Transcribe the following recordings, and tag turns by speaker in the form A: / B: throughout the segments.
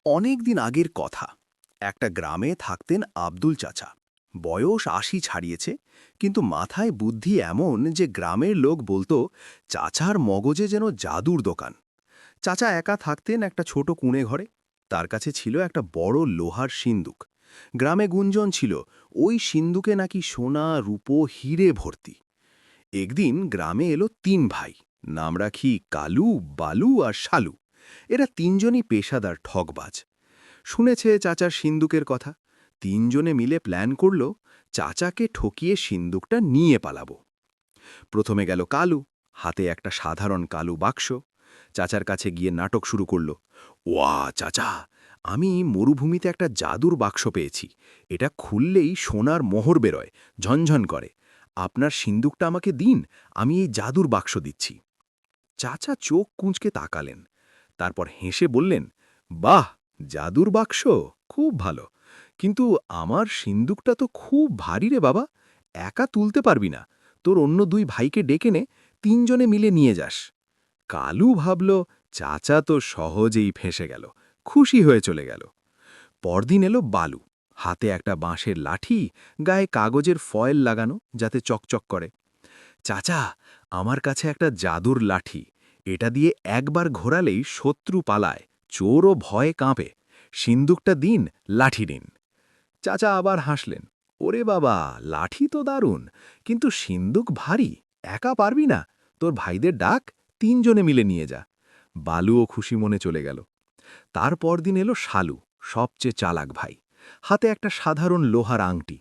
A: অনেক দিন আগের কথা। একটা গ্রামে থাকতেন আব্দুল চাচা। বয়স ৮০ ছাড়িয়েছে, কিন্তু মাথায় বুদ্ধি এমন যে গ্রামের লোক বলতো চাচার মগজে যেন জাদুর দোকান। চাচা একা থাকতেন একটা ছোট কুঁড়ে ঘরে। তার কাছে ছিল একটা বড় লোহার সিন্দুক। গ্রামে গুঞ্জন ছিল ওই সিন্দুকে নাকি সোনা, রূপো, হিরে ভর্তি। একদিন গ্রামে এলো ৩ ভাই। নাম রাখি কালু, বালু আর শালু। এরা তিনজনই পেশাদার ঠগবাজ। শুনেছে চাচার সিন্দুকের কথা। তিনজনে মিলে প্ল্যান করল চাচাকে ঠকিয়ে সিন্দুকটা নিয়ে পালাবো। প্রথমে গেল কালু, হাতে একটা সাধারণ কালু বাক্স। চাচার কাছে গিয়ে নাটক শুরু করল। ওয়া চাচা, আমি মরুভূমিতে একটা জাদুর বাক্স পেয়েছি। এটা খুললেই সোনার মোহর বেরোয়, ঝনঝন করে। আপনার সিন্দুকটা আমাকে দিন, আমি এই জাদুর বাক্স দিচ্ছি। চাচা চোখ কুঁচকে তাকালেন, তারপর হেসে বললেন, বাহ, জাদুর বাক্স, খুব ভালো। কিন্তু আমার সিন্দুকটা তো খুব ভারী রে বাবা, একা তুলতে পারবি না। তোর অন্য ২ ভাইকে ডেকে নে, ৩জনে মিলে নিয়ে যাস। কালু ভাবল চাচা তো সহজেই ফেঁসে গেল, খুশি হয়ে চলে গেল। পরদিন এলো বালু, হাতে একটা বাঁশের লাঠি, গায়ে কাগজের ফয়েল লাগানো যাতে চকচক করে। চাচা, আমার কাছে একটা জাদুর লাঠি। এটা দিয়ে একবার ঘোরালেই শত্রু পালায়, চোরও ভয়ে কাঁপে। সিন্দুকটা দিন, লাঠি নিন। চাচা আবার হাসলেন। ওরে বাবা, লাঠি তো দারুণ, কিন্তু সিন্দুক ভারী, একা পারবি না। তোর ভাইদের ডাক, ৩জনে মিলে নিয়ে যা। বালুও খুশি মনে চলে গেল। তারপর দিন এলো শালু, সবচেয়ে চালাক ভাই। হাতে একটা সাধারণ লোহার আংটি।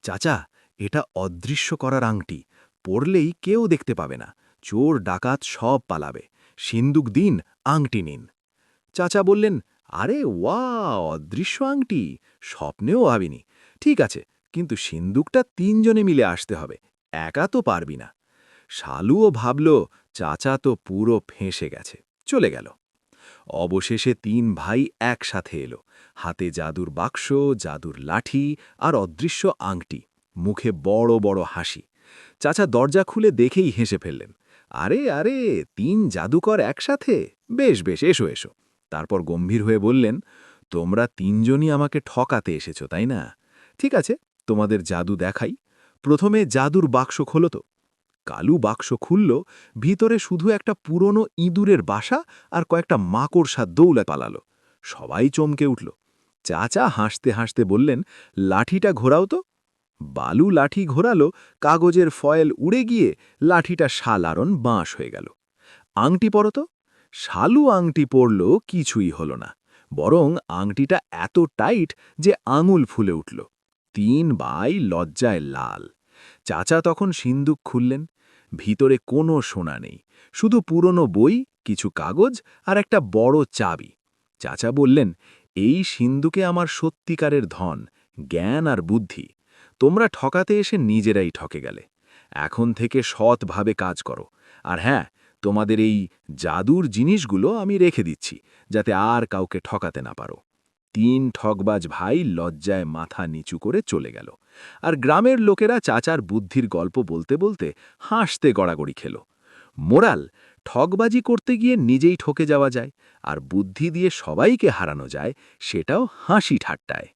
A: চাচা, এটা অদৃশ্য করার আংটি, পড়লেই কেউ দেখতে পাবে না, চোর ডাকাত সব পালাবে। সিন্দুক দিন, আংটি নিন। চাচা বললেন, আরে ওয়া, অদৃশ্য আংটি, স্বপ্নেও ভাবিনি। ঠিক আছে, কিন্তু সিন্দুকটা ৩জনে মিলে আসতে হবে, একা তো পারবি না। শালুও ভাবল চাচা তো পুরো ফেঁসে গেছে, চলে গেল। অবশেষে ৩ ভাই একসাথে এলো, হাতে জাদুর বাক্স, জাদুর লাঠি আর অদৃশ্য আংটি, মুখে বড় বড় হাসি। চাচা দরজা খুলে দেখেই হেসে ফেললেন। আরে আরে, ৩ জাদুকর একসাথে, বেশ বেশ, এসো এসো। তারপর গম্ভীর হয়ে বললেন, তোমরা ৩জনই আমাকে ঠকাতে এসেছো, তাই না? ঠিক আছে, তোমাদের জাদু দেখাই। প্রথমে জাদুর বাক্স খোলো তো। কালু বাক্স খুলল, ভিতরে শুধু একটা পুরনো ইঁদুরের বাসা আর কয়েকটা মাকড়সার দৌলা পালালো। সবাই চমকে উঠল। চাচা হাসতে হাসতে বললেন, লাঠিটা ঘোরাও তো। বালু লাঠি ঘোরালো, কাগজের ফয়েল উড়ে গিয়ে লাঠিটা শালারন বাঁশ হয়ে গেল। আংটি পরো তো। শালু আংটি পরল, কিছুই হলো না, বরং আংটিটা এত টাইট যে আঙুল ফুলে উঠল। ৩ ভাই লজ্জায় লাল। চাচা তখন সিন্দুক খুললেন। ভিতরে কোনো সোনা নেই, শুধু পুরনো বই, কিছু কাগজ আর একটা বড় চাবি। চাচা বললেন, এই সিন্দুকে আমার সত্যিকারের ধন, জ্ঞান আর বুদ্ধি। তোমরা ঠকাতে এসে নিজেরাই ঠকে গেলে। এখন থেকে সৎভাবে কাজ করো। আর হ্যাঁ, তোমাদের এই জাদুর জিনিসগুলো আমি রেখে দিচ্ছি, যাতে আর কাউকে ঠকাতে না পারো। ৩ ঠগবাজ ভাই লজ্জায় মাথা নিচু করে চলে গেল। আর গ্রামের লোকেরা চাচার বুদ্ধির গল্প বলতে বলতে হাসতে গড়াগড়ি খেল। মোরাল, ঠগবাজি করতে গিয়ে নিজেই ঠকে যাওয়া যায়, আর বুদ্ধি দিয়ে সবাইকে হারানো যায়, সেটাও হাসি ঠাট্টায়।